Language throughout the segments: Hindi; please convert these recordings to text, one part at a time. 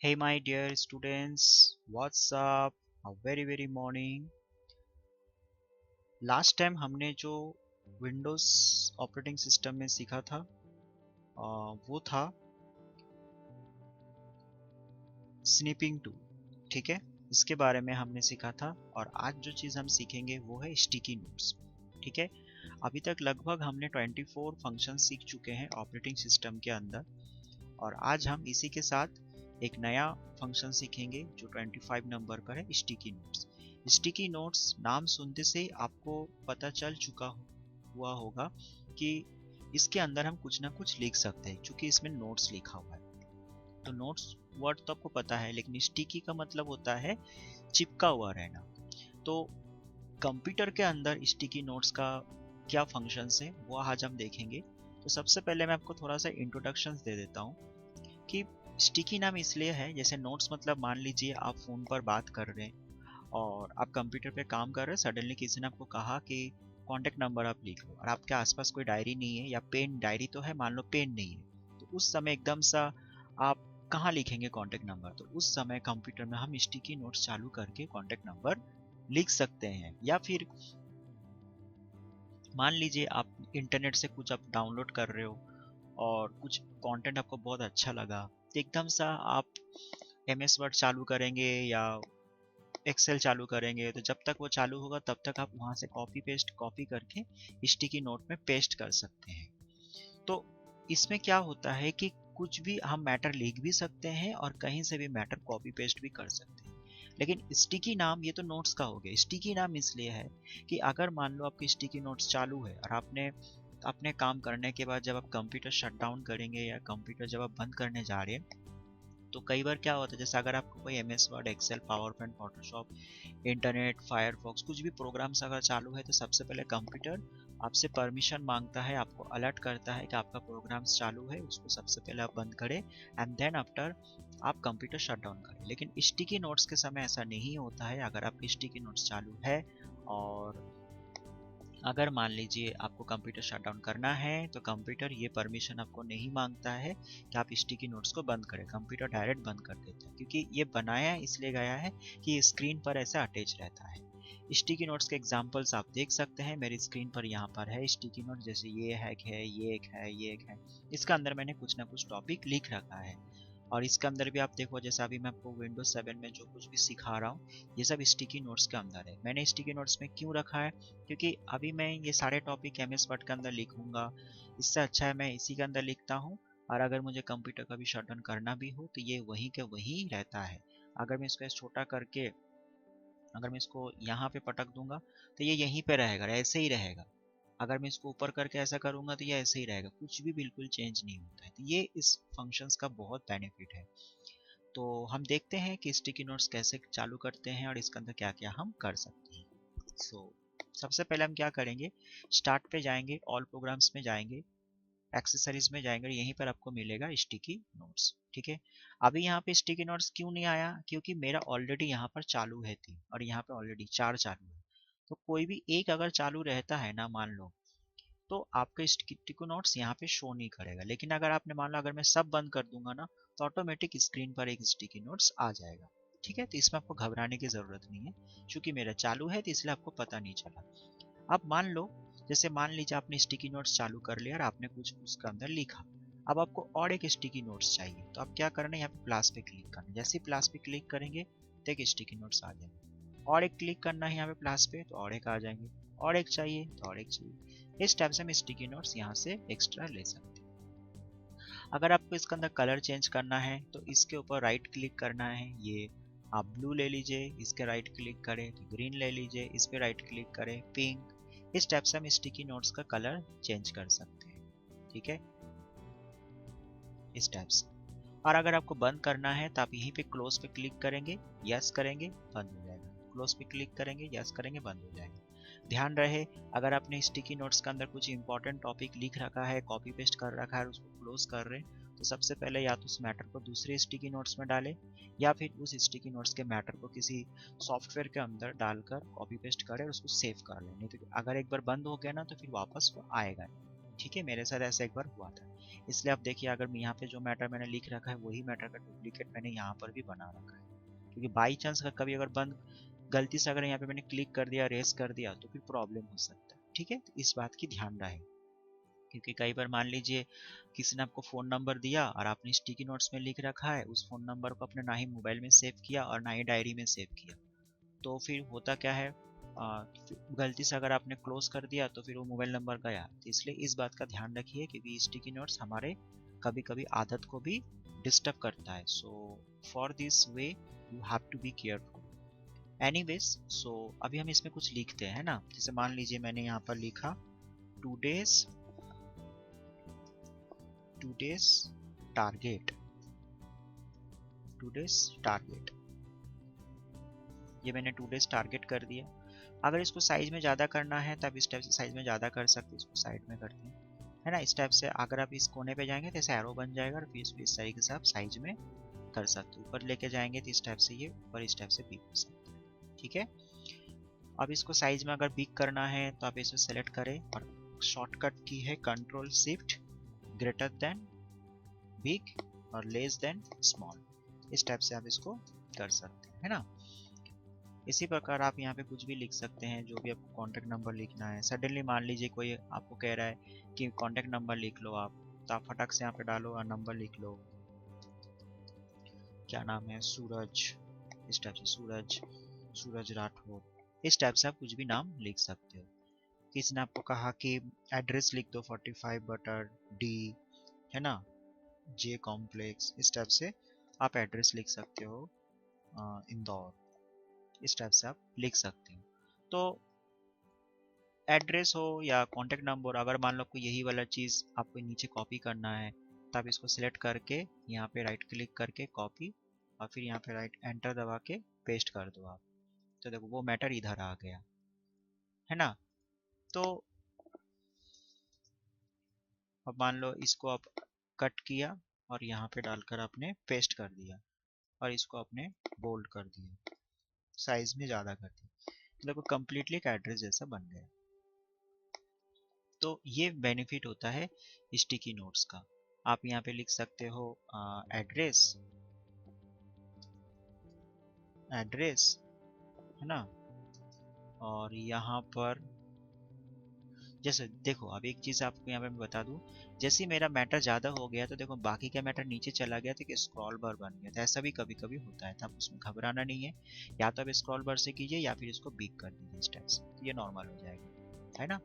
Hey my dear students, what's up? A very morning. Last time हमने जो विंडोज़ ऑपरेटिंग सिस्टम में सीखा था वो था स्नीपिंग टूल। ठीक है, इसके बारे में हमने सीखा था। और आज जो चीज़ हम सीखेंगे वो है स्टिकी नोट्स। ठीक है, अभी तक लगभग हमने 24 फंक्शन सीख चुके हैं ऑपरेटिंग सिस्टम के अंदर। और आज हम इसी के साथ एक नया फंक्शन सीखेंगे जो 25 नंबर पर है, स्टिकी नोट्स। स्टिकी नोट्स नाम सुनते से ही आपको पता चल चुका हुआ होगा कि इसके अंदर हम कुछ ना कुछ लिख सकते हैं क्योंकि इसमें नोट्स लिखा हुआ है। तो नोट्स वर्ड तो आपको पता है, लेकिन स्टिकी का मतलब होता है चिपका हुआ रहना। तो कंप्यूटर के अंदर स्टिकी नोट्स का क्या फंक्शंस है वो आज हम देखेंगे। तो सबसे पहले मैं आपको थोड़ा सा इंट्रोडक्शन दे देता हूँ कि स्टिकी नाम इसलिए है, जैसे नोट्स मतलब मान लीजिए आप फ़ोन पर बात कर रहे हैं और आप कंप्यूटर पे काम कर रहे हैं। सडनली किसी ने आपको कहा कि कॉन्टेक्ट नंबर आप लिख लो, और आपके आसपास कोई डायरी नहीं है या पेन, डायरी तो है, मान लो पेन नहीं है। तो उस समय एकदम सा आप कहाँ लिखेंगे कॉन्टेक्ट नंबर? तो उस समय कंप्यूटर में हम स्टिकी नोट्स चालू करके कॉन्टेक्ट नंबर लिख सकते हैं। या फिर मान लीजिए आप इंटरनेट से कुछ आप डाउनलोड कर रहे हो और कुछ कंटेंट आपको बहुत अच्छा लगा, तो एकदम सा आप MS वर्ड चालू करेंगे या एक्सेल चालू करेंगे। तो जब तक वो चालू होगा तब तक आप वहाँ से कॉपी पेस्ट कॉपी करके स्टिकी नोट में पेस्ट कर सकते हैं। तो इसमें क्या होता है कि कुछ भी हम मैटर लिख भी सकते हैं और कहीं से भी मैटर कॉपी पेस्ट भी कर सकते हैं। लेकिन स्टिकी नाम ये तो नोट्स का हो गया। स्टिकी नाम इसलिए है कि अगर मान लो आपकी स्टिकी नोट्स चालू है और आपने अपने काम करने के बाद जब आप कंप्यूटर शट डाउन करेंगे या कंप्यूटर जब आप बंद करने जा रहे हैं, तो कई बार क्या होता है, जैसे अगर आपको कोई MS Word, Excel, PowerPoint, Photoshop, internet, Firefox कुछ भी प्रोग्राम्स अगर चालू है, तो सबसे पहले कंप्यूटर आपसे परमिशन मांगता है, आपको अलर्ट करता है कि आपका प्रोग्राम्स चालू है, उसको सबसे पहले आप बंद करें एंड देन आफ्टर आप कंप्यूटर शट डाउन करें। लेकिन स्टिकी नोट्स के समय ऐसा नहीं होता है। अगर आपकी स्टिकी नोट्स चालू है और अगर मान लीजिए आपको कंप्यूटर शट डाउन करना है, तो कंप्यूटर ये परमिशन आपको नहीं मांगता है कि आप स्टिकी नोट्स को बंद करें। कंप्यूटर डायरेक्ट बंद कर देता है क्योंकि ये बनाया इसलिए गया है कि स्क्रीन पर ऐसा अटैच रहता है। स्टिकी नोट्स के एग्जांपल्स आप देख सकते हैं मेरी स्क्रीन पर। यहाँ पर है स्टिकी नोट, जैसे ये हैक है, ये एक है, ये एक है। इसके अंदर मैंने कुछ ना कुछ टॉपिक लिख रखा है। और इसके अंदर भी आप देखो, जैसे अभी मैं आपको विंडोज 7 में जो कुछ भी सिखा रहा हूँ, ये सब स्टिकी नोट्स के अंदर है। मैंने स्टिकी नोट्स में क्यों रखा है? क्योंकि अभी मैं ये सारे टॉपिक MS वर्ड के अंदर लिखूंगा। इससे अच्छा है मैं इसी के अंदर लिखता हूँ। और अगर मुझे कंप्यूटर का भी शट डाउन करना भी हो तो ये वहीं के वहीं रहता है। अगर मैं इसको छोटा करके, अगर मैं इसको यहाँ पे पटक दूंगा तो ये यहीं पे रहेगा, ऐसे ही रहेगा। अगर मैं इसको ऊपर करके ऐसा करूंगा तो ये ऐसे ही रहेगा, कुछ भी बिल्कुल चेंज नहीं होता है। तो ये इस फंक्शंस का बहुत बेनिफिट है। तो हम देखते हैं कि स्टिकी नोट्स कैसे चालू करते हैं और इसके अंदर क्या क्या हम कर सकते हैं। सबसे पहले हम क्या करेंगे, स्टार्ट पे जाएंगे, ऑल प्रोग्राम्स में जाएंगे, एक्सेसरीज में जाएंगे, यहीं पर आपको मिलेगा स्टिकी नोट्स। ठीक है, अभी यहाँ पे स्टिकी नोट्स क्यों नहीं आया? क्योंकि मेरा ऑलरेडी यहाँ पर चालू है 3 और यहाँ पे ऑलरेडी 4 चालू है। तो कोई भी एक अगर चालू रहता है ना, मान लो, तो आपका स्टिकी नोट्स यहाँ पे शो नहीं करेगा। लेकिन अगर आपने मान लो अगर मैं सब बंद कर दूंगा ना, तो ऑटोमेटिक स्क्रीन पर एक स्टिकी नोट्स आ जाएगा। ठीक है, तो इसमें आपको घबराने की जरूरत नहीं है, क्योंकि मेरा चालू है तो इसलिए आपको पता नहीं चला। अब मान लो, जैसे मान लीजिए आपने स्टिकी नोट्स चालू कर लिया और आपने कुछ उसके अंदर लिखा। अब आपको और एक स्टिकी नोट्स चाहिए, तो आप क्या करना है, यहाँ पे प्लस पे क्लिक करना है। जैसे ही प्लस पे क्लिक करेंगे तो एक स्टिकी नोट्स आ जाएंगे। और एक क्लिक करना है यहाँ पे प्लस पे, तो और एक आ जाएंगे। और एक चाहिए तो और एक चाहिए। इस टाइप से हम स्टिकी नोट्स यहाँ से एक्स्ट्रा ले सकते हैं। अगर आपको इसके अंदर कलर चेंज करना है तो इसके ऊपर राइट क्लिक करना है। ये आप ब्लू ले लीजिए, इसके राइट क्लिक करें तो ग्रीन ले लीजिए, इस पे राइट क्लिक करें पिंक। इस टाइप से हम स्टिकी नोट्स का कलर चेंज कर सकते हैं। ठीक है, इस टाइप से। और अगर आपको बंद करना है तो आप यहीं पे क्लोज पे क्लिक करेंगे, यस करेंगे, बंद हो जाएगा। क्लोज पे क्लिक करेंगे, यस करेंगे, बंद हो जाएगा। ध्यान रहे, अगर आपने स्टिकी नोट्स के अंदर कुछ इंपॉर्टेंट टॉपिक लिख रखा है, कॉपी पेस्ट कर रखा है, उसको क्लोज कर रहे हैं, तो सबसे पहले या तो उस मैटर को दूसरे स्टिकी नोट्स में डालें, या फिर उस स्टिकी नोट्स के मैटर को किसी सॉफ्टवेयर के अंदर डालकर कॉपी पेस्ट करें और उसको सेव कर लें। नहीं तो अगर एक बार बंद हो गया ना तो फिर वापस वो आएगा नहीं। ठीक है, मेरे साथ ऐसा एक बार हुआ था। इसलिए आप देखिए, अगर मैं यहाँ पे जो मैटर मैंने लिख रखा है वही मैटर का डुप्लीकेट मैंने यहाँ पर भी बना रखा है, क्योंकि बाई चांस अगर कभी अगर बंद गलती से अगर यहाँ पे मैंने क्लिक कर दिया, रेस कर दिया, तो फिर प्रॉब्लम हो सकता है। ठीक है, तो इस बात की ध्यान रहे, क्योंकि कई बार मान लीजिए किसी ने आपको फ़ोन नंबर दिया और आपने स्टिकी नोट्स में लिख रखा है, उस फ़ोन नंबर को आपने ना ही मोबाइल में सेव किया और ना ही डायरी में सेव किया, तो फिर होता क्या है, गलती से अगर आपने क्लोज कर दिया तो फिर वो मोबाइल नंबर गया। तो इसलिए इस बात का ध्यान रखिए, क्योंकि स्टिकी नोट्स हमारे कभी कभी आदत को भी डिस्टर्ब करता है। So for this way you have to be careful. Anyways, so अभी हम इसमें कुछ लिखते हैं ना, जैसे मान लीजिए मैंने यहाँ पर लिखा today's today's target, today's target, ये मैंने टूडेज टारगेट कर दिया। अगर इसको साइज में ज़्यादा करना है तब इस टाइप से साइज में ज़्यादा कर सकते हैं, इसको साइड में करते हैं, है ना। इस टाइप से अगर आप इस कोने पे जाएंगे तो ऐसे एरो बन जाएगा और फिर इसको इस तरीके से आप साइज में कर सकते हो। ऊपर लेके जाएंगे तो इस टाइप से ये ऊपर इस टाइप से बिग हो सकता है। ठीक है, अब इसको साइज में अगर बिग करना है तो आप इसे सेलेक्ट करें और शॉर्टकट की है control shift greater than big और लेस देन स्मॉल, इस टाइप से आप इसको कर सकते हैं, है ना। इसी प्रकार आप यहाँ पे कुछ भी लिख सकते हैं, जो भी आपको कॉन्टैक्ट नंबर लिखना है। सडनली मान लीजिए कोई आपको कह रहा है कि कॉन्टैक्ट नंबर लिख लो आप, तो आप फटाक से यहाँ पे डालो और नंबर लिख लो, क्या नाम है, सूरज, इस टाइप से सूरज, सूरज राठौर, इस टाइप से आप कुछ भी नाम लिख सकते हो। किसी ने आपको कहा कि एड्रेस लिख दो 45 बटर डी, है ना, जे कॉम्प्लेक्स, इस टाइप से आप एड्रेस लिख सकते हो, इंदौर, इस टाइप से आप लिख सकते हो। तो एड्रेस हो या कॉन्टैक्ट नंबर, अगर मान लो कोई यही वाला चीज़ आपको नीचे कॉपी करना है, तो आप इसको सिलेक्ट करके यहाँ पे राइट क्लिक करके कॉपी और फिर यहाँ पे राइट एंटर दबा के पेस्ट कर दो आप, तो देखो वो मैटर इधर आ गया, है ना। तो अब मान लो इसको आप कट किया और यहाँ पे डालकर आपने पेस्ट कर दिया और इसको आपने बोल्ड कर दिया, साइज में ज़्यादा कर दिया, तो देखो कम्प्लीटली एक एड्रेस जैसा बन गया। तो ये बेनिफिट होता है स्टिकी नोट्स का। आप यहाँ पे लिख सकते हो एड्रेस, एड्रेस, है ना, और यहाँ पर जैसे देखो, अब एक चीज़ आपको यहाँ पे मैं बता दूँ, जैसे ही मेरा मैटर ज़्यादा हो गया तो देखो बाकी का मैटर नीचे चला गया तो कि स्क्रॉल बार बन गया था। ऐसा भी कभी कभी होता है, तो आप उसमें घबराना नहीं है, या तो आप स्क्रॉल बार से कीजिए या फिर इसको बिग कर दीजिए इस टाइप से, तो ये नॉर्मल हो जाएगा, है ना।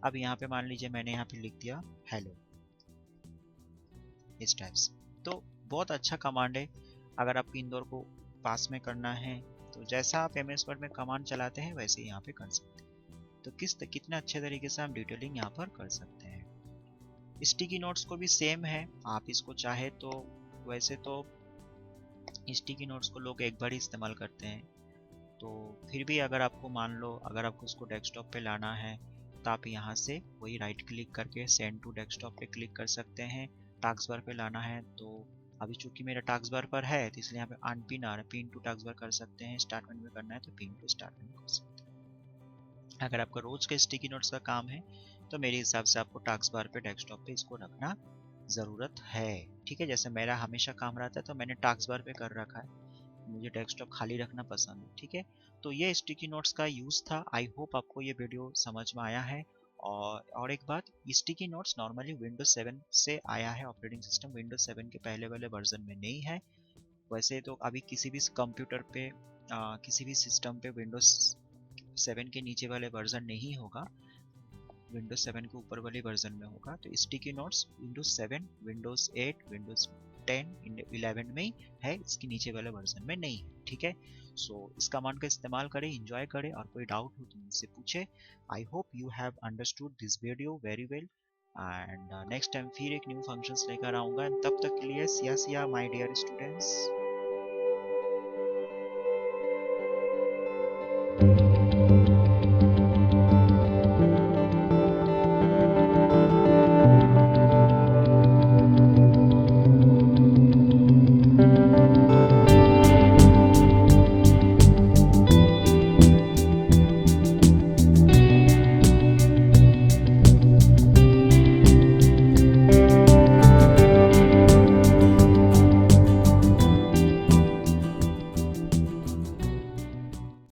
अब यहाँ पे मान लीजिए मैंने यहाँ पे लिख दिया हेलो, इस टाइप से। तो बहुत अच्छा कमांड है, अगर आपको इंदौर को पास में करना है तो जैसा आप MS वर्ड में कमांड चलाते हैं वैसे ही यहाँ पे कर सकते हैं। तो कितने अच्छे तरीके से हम डिटेलिंग यहाँ पर कर सकते हैं। स्टिकी नोट्स को भी सेम है, आप इसको चाहे तो, वैसे तो स्टिकी नोट्स को लोग एक बार ही इस्तेमाल करते हैं, तो फिर भी अगर आपको मान लो अगर आपको उसको डेस्कटॉप पे लाना है तो आप यहाँ से वही राइट क्लिक करके सेंड टू डेस्कटॉप पे क्लिक कर सकते हैं। टास्क बार पे लाना है तो अभी चूंकि मेरा टास्क बार पर है तो इसलिए यहाँ पे अनपिन आ रहा है, पिन टू टास्क बार कर सकते हैं। स्टार्ट मेन्यू में करना है तो पिन टू स्टार्ट मेन्यू कर सकते हैं। अगर आपका रोज का स्टिकी नोट्स का काम है तो मेरे हिसाब से आपको टास्क बार पे डेस्कटॉप पे इसको रखना ज़रूरत है। ठीक है, जैसे मेरा हमेशा काम रहता है तो मैंने टास्क बार पे कर रखा है, मुझे डेस्कटॉप खाली रखना पसंद है। ठीक है, तो ये स्टिकी नोट्स का यूज़ था। आई होप आपको ये वीडियो समझ में आया है। और एक बात, स्टिकी नोट्स नॉर्मली विंडोज 7 से आया है, ऑपरेटिंग सिस्टम विंडोज 7 के पहले वाले वर्जन में नहीं है। वैसे तो अभी किसी भी कंप्यूटर पे किसी भी सिस्टम पे विंडोज 7 के नीचे वाले वर्जन नहीं होगा, विंडोज 7 के ऊपर वाले वर्जन में होगा। तो sticky notes Windows 7, Windows 8, Windows 10, 11 में ही है, इसके नीचे वाले वर्जन में नहीं है। ठीक है, सो इस कमांड का इस्तेमाल करें, एंजॉय करें, और कोई डाउट हो तो मुझसे पूछे। I hope you have understood this video very well, and next time फिर एक न्यू फंक्शंस लेकर आऊँगा। तब तक के लिए see ya see ya my dear students.